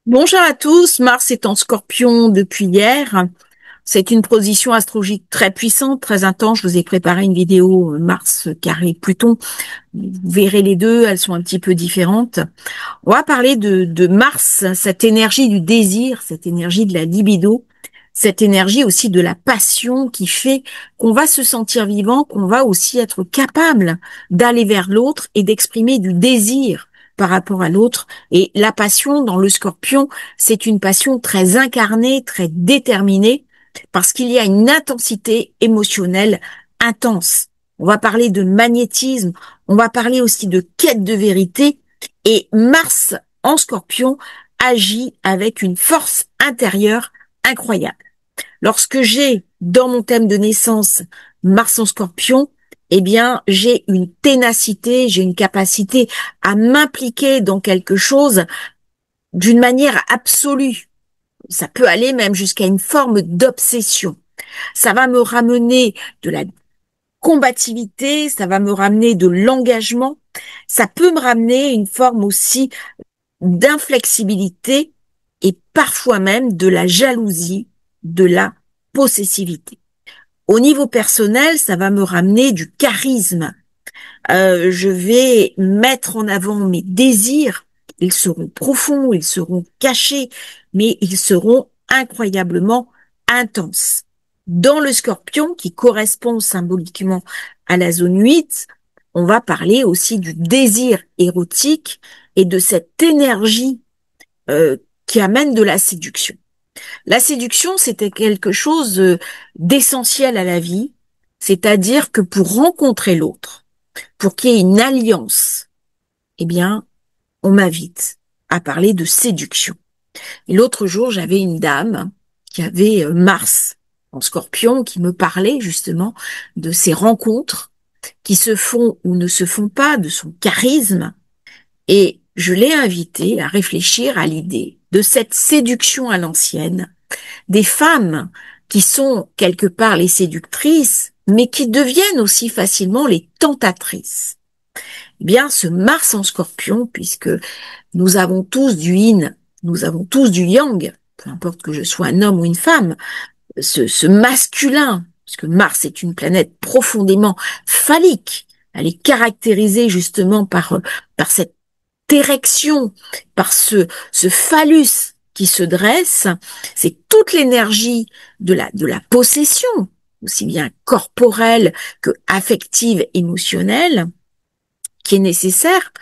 Bonjour à tous, Mars est en Scorpion depuis hier. C'est une position astrologique très puissante, très intense. Je vous ai préparé une vidéo Mars carré Pluton. Vous verrez les deux, elles sont un petit peu différentes. On va parler de Mars, cette énergie du désir, cette énergie de la libido, cette énergie aussi de la passion qui fait qu'on va se sentir vivant, qu'on va aussi être capable d'aller vers l'autre et d'exprimer du désir par rapport à l'autre. Et la passion dans le Scorpion, c'est une passion très incarnée, très déterminée, parce qu'il y a une intensité émotionnelle intense. On va parler de magnétisme, on va parler aussi de quête de vérité, et Mars en Scorpion agit avec une force intérieure incroyable. Lorsque j'ai dans mon thème de naissance Mars en Scorpion, eh bien, j'ai une ténacité, j'ai une capacité à m'impliquer dans quelque chose d'une manière absolue. Ça peut aller même jusqu'à une forme d'obsession. Ça va me ramener de la combativité, ça va me ramener de l'engagement, ça peut me ramener une forme aussi d'inflexibilité et parfois même de la jalousie, de la possessivité. Au niveau personnel, ça va me ramener du charisme. Je vais mettre en avant mes désirs. Ils seront profonds, ils seront cachés, mais ils seront incroyablement intenses. Dans le Scorpion, qui correspond symboliquement à la zone 8, on va parler aussi du désir érotique et de cette énergie qui amène de la séduction. La séduction, c'était quelque chose d'essentiel à la vie, c'est-à-dire que pour rencontrer l'autre, pour qu'il y ait une alliance, eh bien, on m'invite à parler de séduction. Et l'autre jour, j'avais une dame qui avait Mars en Scorpion qui me parlait justement de ces rencontres qui se font ou ne se font pas, de son charisme. Et je l'ai invitée à réfléchir à l'idée de cette séduction à l'ancienne, des femmes qui sont quelque part les séductrices, mais qui deviennent aussi facilement les tentatrices. Eh bien, ce Mars en Scorpion, puisque nous avons tous du yin, nous avons tous du yang, peu importe que je sois un homme ou une femme, ce masculin, puisque Mars est une planète profondément phallique, elle est caractérisée justement par cette érection, par ce phallus qui se dresse, c'est toute l'énergie de la possession, aussi bien corporelle que affective, émotionnelle, qui est nécessaire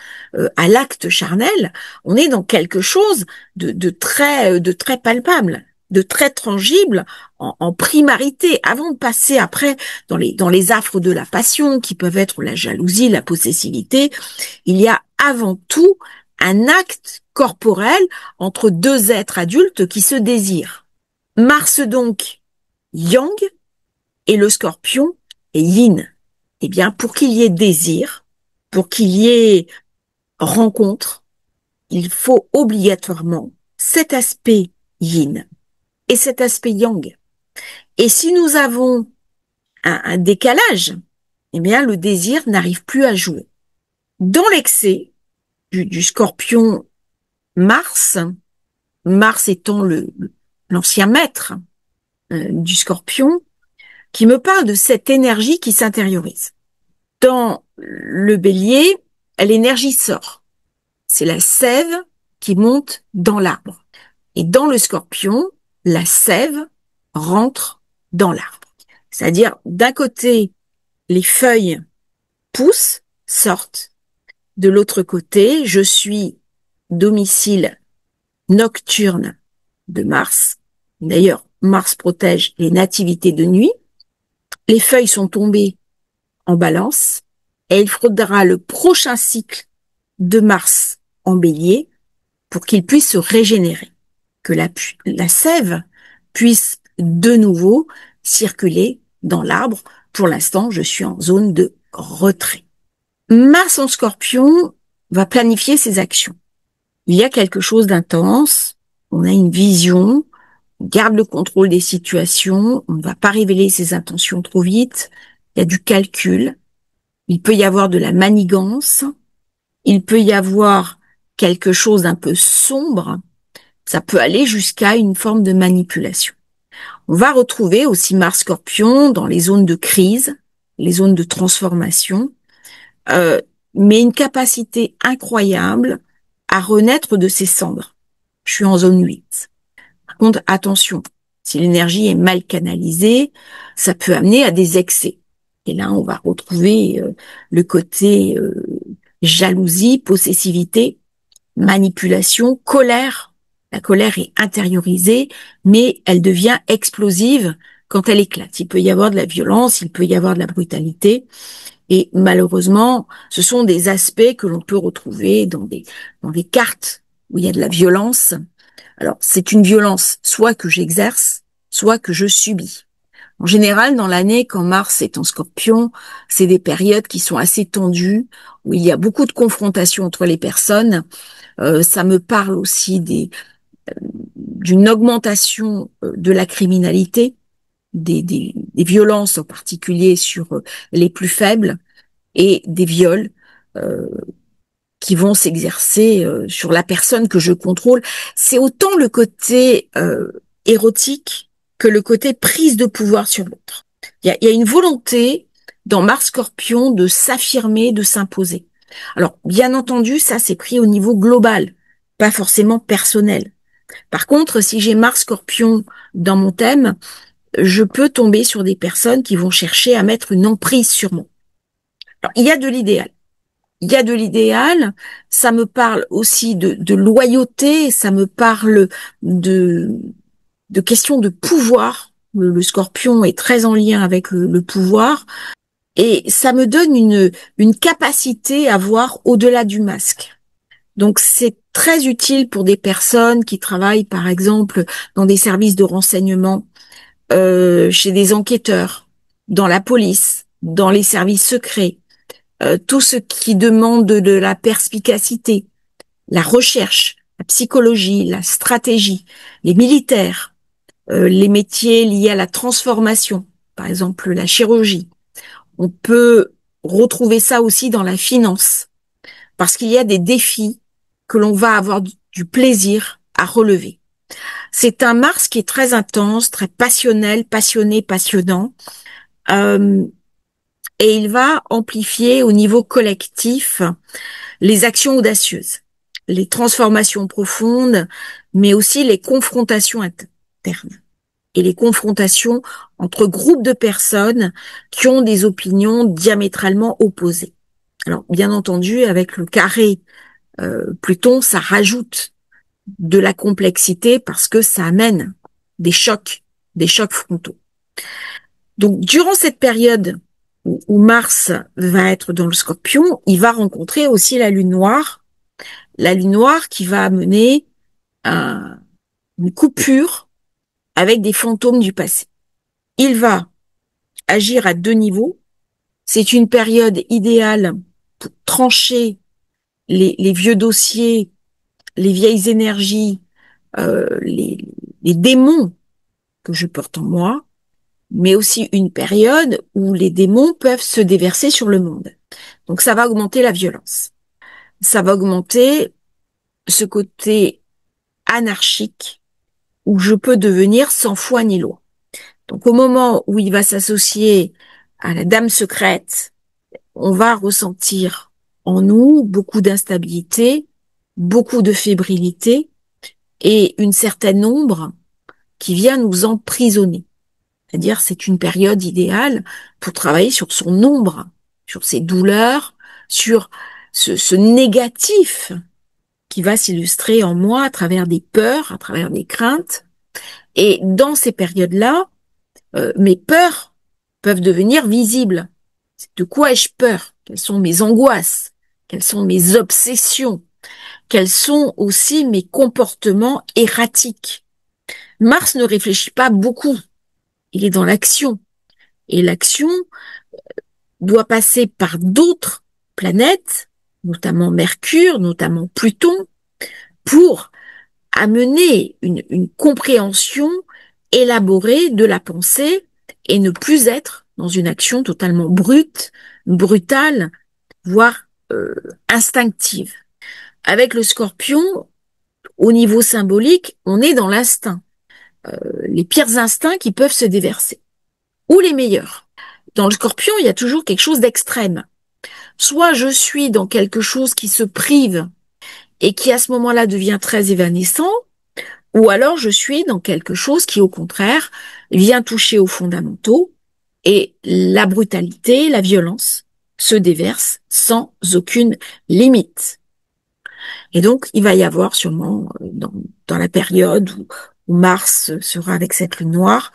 à l'acte charnel. On est dans quelque chose de très palpable, de très tangible en primarité, avant de passer après dans les affres de la passion, qui peuvent être la jalousie, la possessivité. Il y a avant tout un acte corporel entre deux êtres adultes qui se désirent. Mars donc, yang, et le Scorpion est yin. Eh bien, pour qu'il y ait désir, pour qu'il y ait rencontre, il faut obligatoirement cet aspect yin et cet aspect yang. Et si nous avons un décalage, eh bien, le désir n'arrive plus à jouer. Dans l'excès du Scorpion Mars, Mars étant l'ancien maître du Scorpion, qui me parle de cette énergie qui s'intériorise. Dans le Bélier, l'énergie sort. C'est la sève qui monte dans l'arbre. Et dans le Scorpion, la sève rentre dans l'arbre. C'est-à-dire, d'un côté, les feuilles poussent, sortent. De l'autre côté, je suis domicile nocturne de Mars. D'ailleurs, Mars protège les nativités de nuit. Les feuilles sont tombées en Balance et il faudra le prochain cycle de Mars en Bélier pour qu'il puisse se régénérer, que la sève puisse de nouveau circuler dans l'arbre. Pour l'instant, je suis en zone de retrait. Mars en Scorpion va planifier ses actions. Il y a quelque chose d'intense, on a une vision, on garde le contrôle des situations, on ne va pas révéler ses intentions trop vite, il y a du calcul, il peut y avoir de la manigance, il peut y avoir quelque chose d'un peu sombre, Ça peut aller jusqu'à une forme de manipulation. On va retrouver aussi Mars Scorpion dans les zones de crise, les zones de transformation, mais une capacité incroyable à renaître de ses cendres. Je suis en zone 8. Par contre, attention, si l'énergie est mal canalisée, ça peut amener à des excès. Et là, on va retrouver le côté jalousie, possessivité, manipulation, colère. La colère est intériorisée, mais elle devient explosive quand elle éclate. Il peut y avoir de la violence, il peut y avoir de la brutalité. Et malheureusement, ce sont des aspects que l'on peut retrouver dans des cartes où il y a de la violence. Alors, c'est une violence soit que j'exerce, soit que je subis. En général, dans l'année, quand Mars est en Scorpion, c'est des périodes qui sont assez tendues, où il y a beaucoup de confrontations entre les personnes. Ça me parle aussi d'une augmentation de la criminalité, des violences en particulier sur les plus faibles, et des viols qui vont s'exercer sur la personne que je contrôle. C'est autant le côté érotique que le côté prise de pouvoir sur l'autre. Il y a une volonté dans Mars Scorpion de s'affirmer, de s'imposer. Alors, bien entendu, ça c'est pris au niveau global, pas forcément personnel. Par contre, si j'ai Mars Scorpion dans mon thème, je peux tomber sur des personnes qui vont chercher à mettre une emprise sur moi. Alors, il y a de l'idéal. Il y a de l'idéal, ça me parle aussi de loyauté, ça me parle de questions de pouvoir. Le Scorpion est très en lien avec le pouvoir et ça me donne une capacité à voir au-delà du masque. Donc c'est très utile pour des personnes qui travaillent par exemple dans des services de renseignement, chez des enquêteurs, dans la police, dans les services secrets. Tout ce qui demande de la perspicacité, la recherche, la psychologie, la stratégie, les militaires, les métiers liés à la transformation, par exemple la chirurgie. On peut retrouver ça aussi dans la finance, parce qu'il y a des défis que l'on va avoir du plaisir à relever. C'est un Mars qui est très intense, très passionnel, passionné, passionnant. Et il va amplifier au niveau collectif les actions audacieuses, les transformations profondes, mais aussi les confrontations internes et les confrontations entre groupes de personnes qui ont des opinions diamétralement opposées. Alors, bien entendu, avec le carré Pluton, ça rajoute de la complexité parce que ça amène des chocs frontaux. Donc, durant cette période où Mars va être dans le Scorpion, il va rencontrer aussi la Lune noire qui va amener une coupure avec des fantômes du passé. Il va agir à deux niveaux. C'est une période idéale pour trancher les vieux dossiers, les vieilles énergies, les démons que je porte en moi, mais aussi une période où les démons peuvent se déverser sur le monde. Donc ça va augmenter la violence. Ça va augmenter ce côté anarchique où je peux devenir sans foi ni loi. Donc au moment où il va s'associer à la dame secrète, on va ressentir en nous beaucoup d'instabilité, beaucoup de fébrilité et une certaine ombre qui vient nous emprisonner. C'est-à-dire, c'est une période idéale pour travailler sur son ombre, sur ses douleurs, sur ce négatif qui va s'illustrer en moi à travers des peurs, à travers des craintes. Et dans ces périodes-là, mes peurs peuvent devenir visibles. De quoi ai-je peur? Quelles sont mes angoisses? Quelles sont mes obsessions? Quels sont aussi mes comportements erratiques? Mars ne réfléchit pas beaucoup. Il est dans l'action. Et l'action doit passer par d'autres planètes, notamment Mercure, notamment Pluton, pour amener une compréhension élaborée de la pensée et ne plus être dans une action totalement brute, brutale, voire instinctive. Avec le Scorpion, Au niveau symbolique, on est dans l'instinct, les pires instincts qui peuvent se déverser, ou les meilleurs. Dans le Scorpion, il y a toujours quelque chose d'extrême. Soit je suis dans quelque chose qui se prive et qui à ce moment-là devient très évanescent, ou alors je suis dans quelque chose qui au contraire vient toucher aux fondamentaux et la brutalité, la violence se déverse sans aucune limite. Et donc il va y avoir sûrement dans la période où Mars sera avec cette lune noire,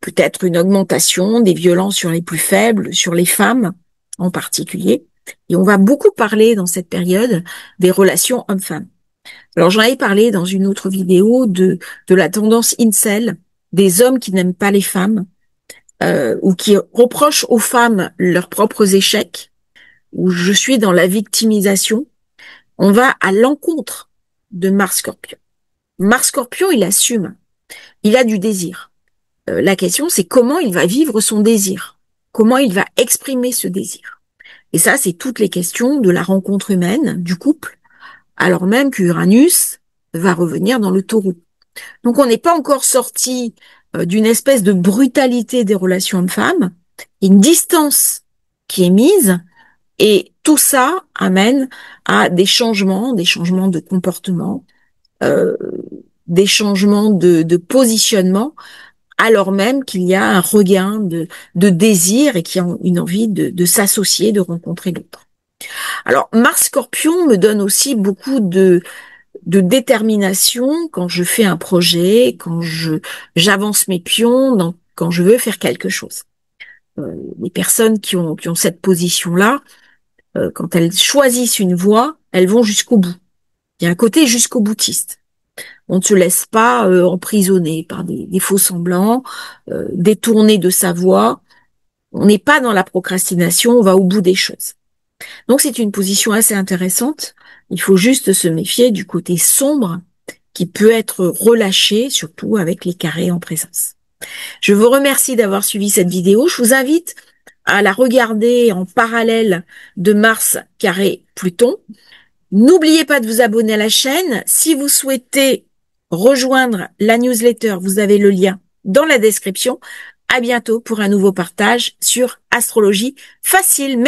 peut-être une augmentation des violences sur les plus faibles, sur les femmes en particulier. Et on va beaucoup parler dans cette période des relations hommes-femmes. Alors j'en avais parlé dans une autre vidéo de la tendance incel, des hommes qui n'aiment pas les femmes, ou qui reprochent aux femmes leurs propres échecs, où je suis dans la victimisation. On va à l'encontre de Mars Scorpion. Mars Scorpion, il assume, il a du désir. La question, c'est comment il va vivre son désir, comment il va exprimer ce désir. Et ça, c'est toutes les questions de la rencontre humaine, du couple, alors même qu'Uranus va revenir dans le Taureau. Donc on n'est pas encore sorti d'une espèce de brutalité des relations hommes-femmes, une distance qui est mise, et tout ça amène à des changements de comportement, des changements de positionnement, alors même qu'il y a un regain de désir et qu'il y a une envie de s'associer, de rencontrer l'autre. Alors Mars Scorpion me donne aussi beaucoup de détermination quand je fais un projet, quand j'avance mes pions, quand je veux faire quelque chose. Les personnes qui ont cette position-là, quand elles choisissent une voie, elles vont jusqu'au bout. Il y a un côté jusqu'au boutiste. On ne se laisse pas emprisonner par des faux semblants, détourner de sa voie. On n'est pas dans la procrastination, on va au bout des choses. Donc c'est une position assez intéressante. Il faut juste se méfier du côté sombre qui peut être relâché, surtout avec les carrés en présence. Je vous remercie d'avoir suivi cette vidéo. Je vous invite à la regarder en parallèle de Mars carré Pluton. N'oubliez pas de vous abonner à la chaîne. Si vous souhaitez rejoindre la newsletter, vous avez le lien dans la description. À bientôt pour un nouveau partage sur Astrologie Facile.